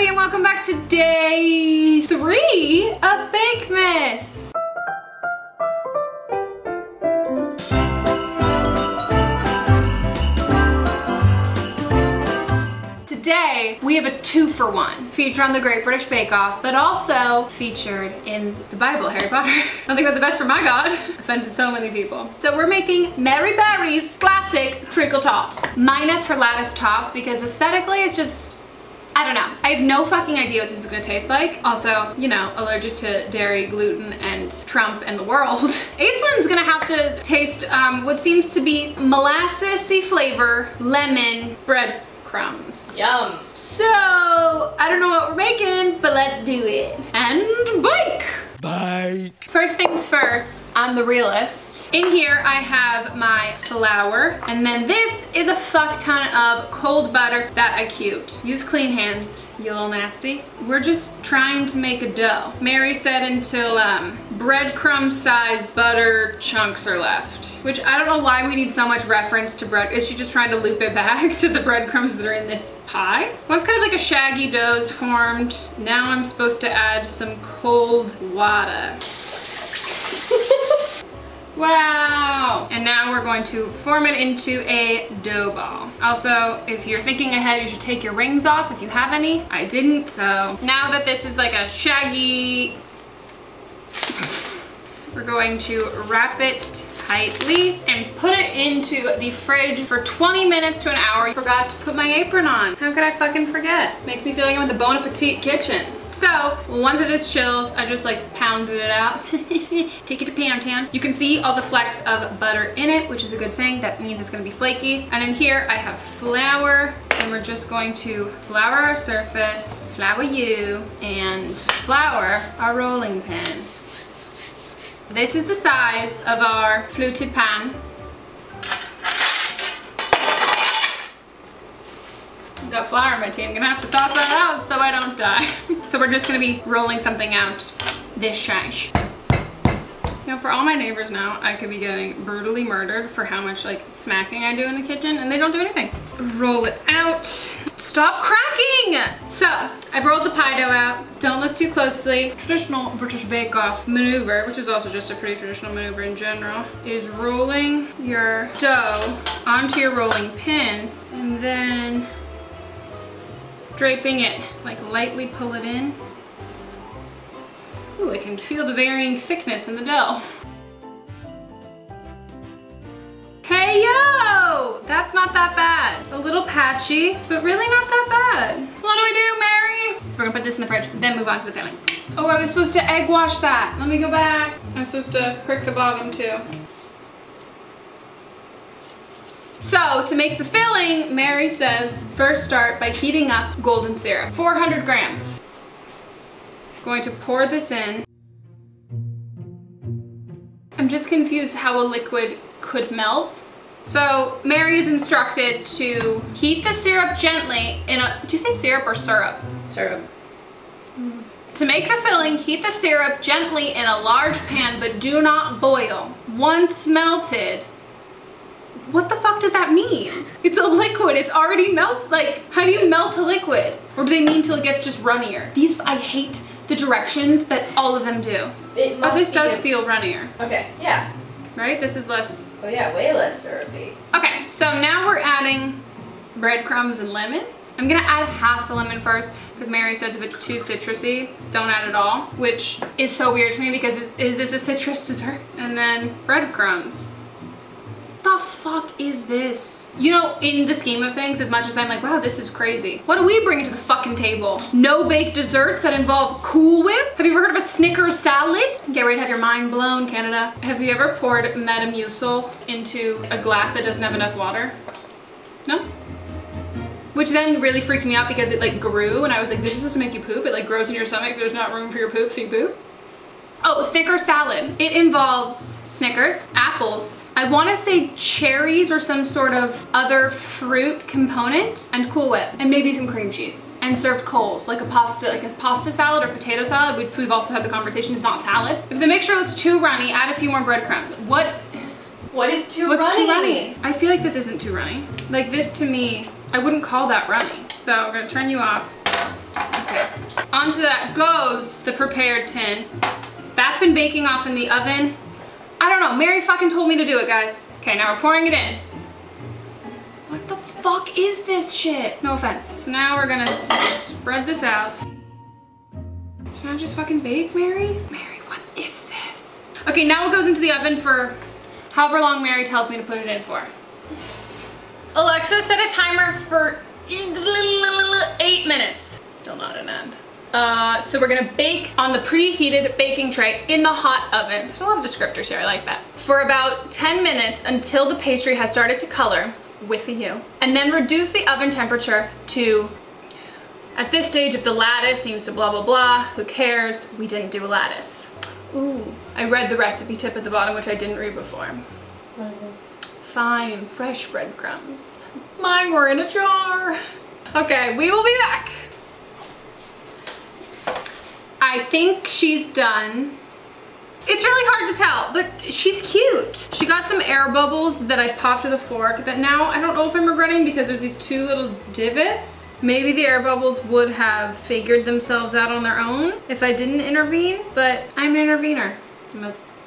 everybody, and welcome back to day 3 of BAKEMAS. Today, we have a 2-for-1 featured on the Great British Bake Off, but also featured in the Bible, Harry Potter. Nothing but the best for my God. Offended so many people. So we're making Mary Berry's classic treacle tart, minus her lattice top, because aesthetically it's just, I don't know. I have no fucking idea what this is gonna taste like. Also, you know, allergic to dairy, gluten, and Trump and the world. Aislinn's gonna have to taste what seems to be molassesy flavor, lemon, bread crumbs. Yum. So, I don't know what we're making, but let's do it. And bake! Bake. First things first, I'm the realist. In here I have my flour, and then this is a fuck ton of cold butter that I cubed. Use clean hands, you little nasty. We're just trying to make a dough. Mary said until breadcrumb size butter chunks are left, which I don't know why we need so much reference to bread. Is she just trying to loop it back to the breadcrumbs that are in this pie? Once kind of like a shaggy dough's formed, now I'm supposed to add some cold water. Wow! And now we're going to form it into a dough ball. Also, if you're thinking ahead, you should take your rings off if you have any. I didn't, so now that this is like a shaggy, we're going to wrap it tightly and put it into the fridge for 20 minutes to an hour. I forgot to put my apron on. How could I fucking forget? Makes me feel like I'm in the Bon Appetit kitchen. So, once it is chilled, I just like pounded it out. Take it to Pound Town. You can see all the flecks of butter in it, which is a good thing. That means it's gonna be flaky. And in here, I have flour, and we're just going to flour our surface, flour you, and flour our rolling pin. This is the size of our fluted pan. Got flour in my tea. I'm gonna have to toss that out so I don't die. So we're just gonna be rolling something out this size. You know, for all my neighbors now, I could be getting brutally murdered for how much like smacking I do in the kitchen, and they don't do anything. Roll it out. Stop cracking! So, I've rolled the pie dough out. Don't look too closely. Traditional British Bake Off maneuver, which is also just a pretty traditional maneuver in general, is rolling your dough onto your rolling pin and then draping it, like lightly pull it in. Ooh, I can feel the varying thickness in the dough. Hey yo! That's not that bad. A little patchy, but really not that bad. What do we do, Mary? So we're gonna put this in the fridge, then move on to the filling. Oh, I was supposed to egg wash that. Let me go back. I'm supposed to prick the bottom too. So, to make the filling, Mary says, first start by heating up golden syrup. 400 grams. Going to pour this in. I'm just confused how a liquid could melt. So Mary is instructed to heat the syrup gently in a, do you say syrup or syrup? Syrup. To make the filling, heat the syrup gently in a large pan, but do not boil. Once melted, what the fuck does that mean? It's a liquid, it's already melted. Like, how do you melt a liquid? Or do they mean till it gets just runnier? These, I hate the directions that all of them do. Oh, this does feel runnier. Okay, yeah. Right? This is less. Oh yeah, way less syrupy. Okay, so now we're adding breadcrumbs and lemon. I'm gonna add half the lemon first because Mary says if it's too citrusy, don't add it all, which is so weird to me because is this a citrus dessert? And then breadcrumbs. The fuck is this? You know, in the scheme of things, as much as I'm like, wow, this is crazy, what do we bring to the fucking table? No baked desserts that involve Cool Whip? Have you ever heard of a Snickers salad? Get ready to have your mind blown, Canada. Have you ever poured Metamucil into a glass that doesn't have enough water? No? Which then really freaked me out because it like grew and I was like, this is supposed to make you poop. It like grows in your stomach so there's not room for your poop, so you poop. Oh, Snickers salad. It involves Snickers, apples, I want to say cherries or some sort of other fruit component, and Cool Whip, and maybe some cream cheese, and served cold, like a pasta salad or potato salad, which we've also had the conversation is not salad. If the mixture looks too runny, add a few more breadcrumbs. What is too runny? What's too runny? I feel like this isn't too runny. Like this to me, I wouldn't call that runny. So we're gonna turn you off. Okay. Onto that goes the prepared tin. That's been baking off in the oven. I don't know, Mary fucking told me to do it, guys. Okay, now we're pouring it in. What the fuck is this shit? No offense. So now we're gonna spread this out. So now just fucking bake, Mary? Mary, what is this? Okay, now it goes into the oven for however long Mary tells me to put it in for. Alexa, set a timer for 8 minutes. Still not an end. So we're gonna bake on the preheated baking tray in the hot oven. There's a lot of descriptors here, I like that. For about 10 minutes until the pastry has started to color, with a U. And then reduce the oven temperature to, at this stage, if the lattice seems to blah, blah, blah, who cares? We didn't do a lattice. Ooh, I read the recipe tip at the bottom, which I didn't read before. What is it? Fine, fresh breadcrumbs. Mine were in a jar. Okay, we will be back. I think she's done. It's really hard to tell, but she's cute. She got some air bubbles that I popped with a fork that now I don't know if I'm regretting because there's these 2 little divots. Maybe the air bubbles would have figured themselves out on their own if I didn't intervene, but I'm an intervener.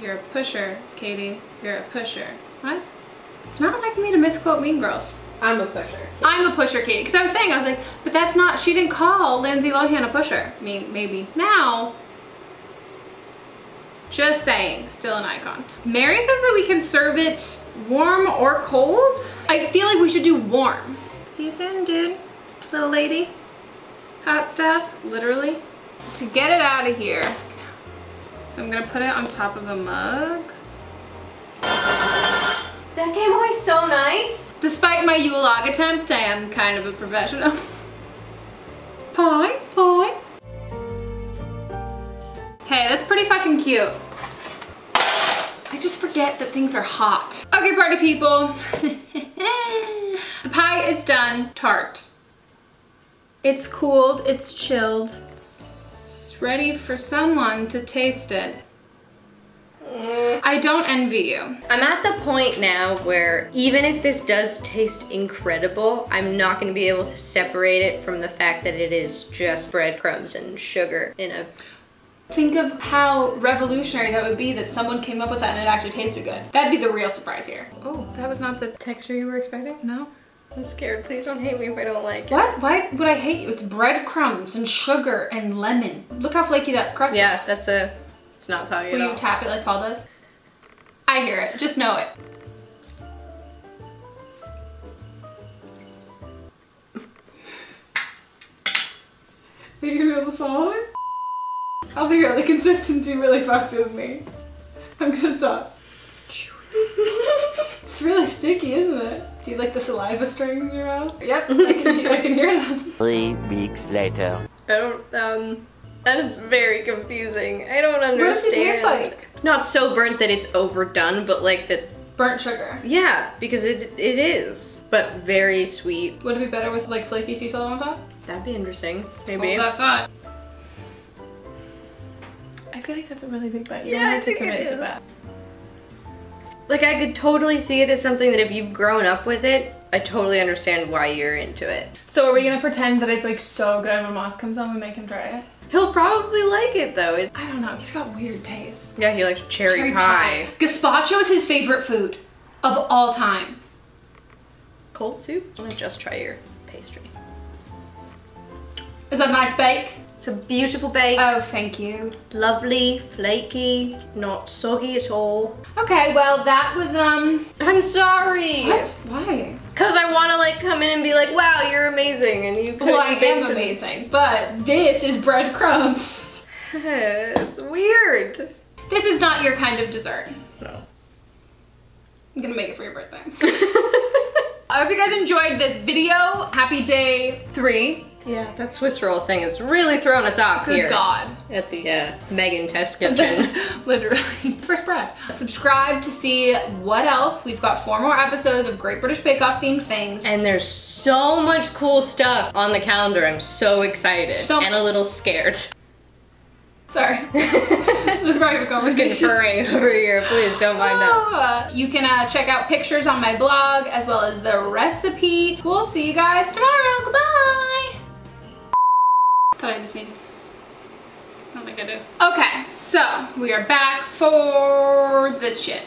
You're a pusher, Katie. You're a pusher. What? It's not like me to misquote Mean Girls. I'm a pusher. I'm a pusher, Katie. Because I was like, but that's not, she didn't call Lindsay Lohan a pusher. I mean, maybe now. Just saying, still an icon. Mary says that we can serve it warm or cold. I feel like we should do warm. See you soon, dude. Little lady. Hot stuff, literally. To get it out of here. So I'm gonna put it on top of a mug. That came away so nice. Despite my Yule log attempt, I am kind of a professional. Pie, pie. Hey, that's pretty fucking cute. I just forget that things are hot. Okay, party people. The pie is done. Tart. It's cooled, it's chilled. It's ready for someone to taste it. I don't envy you. I'm at the point now where even if this does taste incredible, I'm not going to be able to separate it from the fact that it is just breadcrumbs and sugar in a... Think of how revolutionary that would be that someone came up with that and it actually tasted good. That'd be the real surprise here. Oh, that was not the texture you were expecting? No? I'm scared. Please don't hate me if I don't like it. What? Why would I hate you? It's breadcrumbs and sugar and lemon. Look how flaky that crust is. Yeah, that's a... It's not soggy at all. Will you tap it like Paul does? I hear it. Just know it. Are you gonna be able to swallow it? I'll figure out the consistency really fucked with me. I'm gonna stop. It's really sticky, isn't it? Do you like the saliva strings in your mouth? Yep, I can hear them. 3 weeks later. I don't, that is very confusing. I don't understand. What does it taste like? Not so burnt that it's overdone, but like the... Burnt sugar. Yeah, because it is, but very sweet. Would it be better with like flaky sea salt on top? That'd be interesting, maybe. Hold that thought. I feel like that's a really big bite. You Yeah, don't I have to think commit it to is. that. Like, I could totally see it as something that if you've grown up with it, I totally understand why you're into it. So are we gonna pretend that it's like so good when Moss comes home and make him try it? He'll probably like it though. I don't know, he's got weird taste. Yeah, he likes cherry pie. Gazpacho is his favorite food of all time. Cold soup? I'm gonna just try your pastry. Is that a nice bake? It's a beautiful bake. Oh, thank you. Lovely, flaky, not soggy at all. Okay, well that was I'm sorry. What? Why? Cause I wanna like come in and be like, wow, you're amazing, and you could Well, I am amazing, but this is breadcrumbs. It's weird. This is not your kind of dessert. No. I'm gonna make it for your birthday. I hope you guys enjoyed this video. Happy day 3. Yeah, that Swiss roll thing has really thrown us off Good here. God. At the Meghan test kitchen. Literally. First bread. Subscribe to see what else. We've got 4 more episodes of Great British Bake Off themed things. And there's so much cool stuff on the calendar. I'm so excited and a little scared. Sorry. This is a private conversation. Just conferring over here. Please don't mind us. You can check out pictures on my blog as well as the recipe. We'll see you guys tomorrow. Goodbye. Thought I just sneezed. I don't think I do. Okay, so we are back for this shit.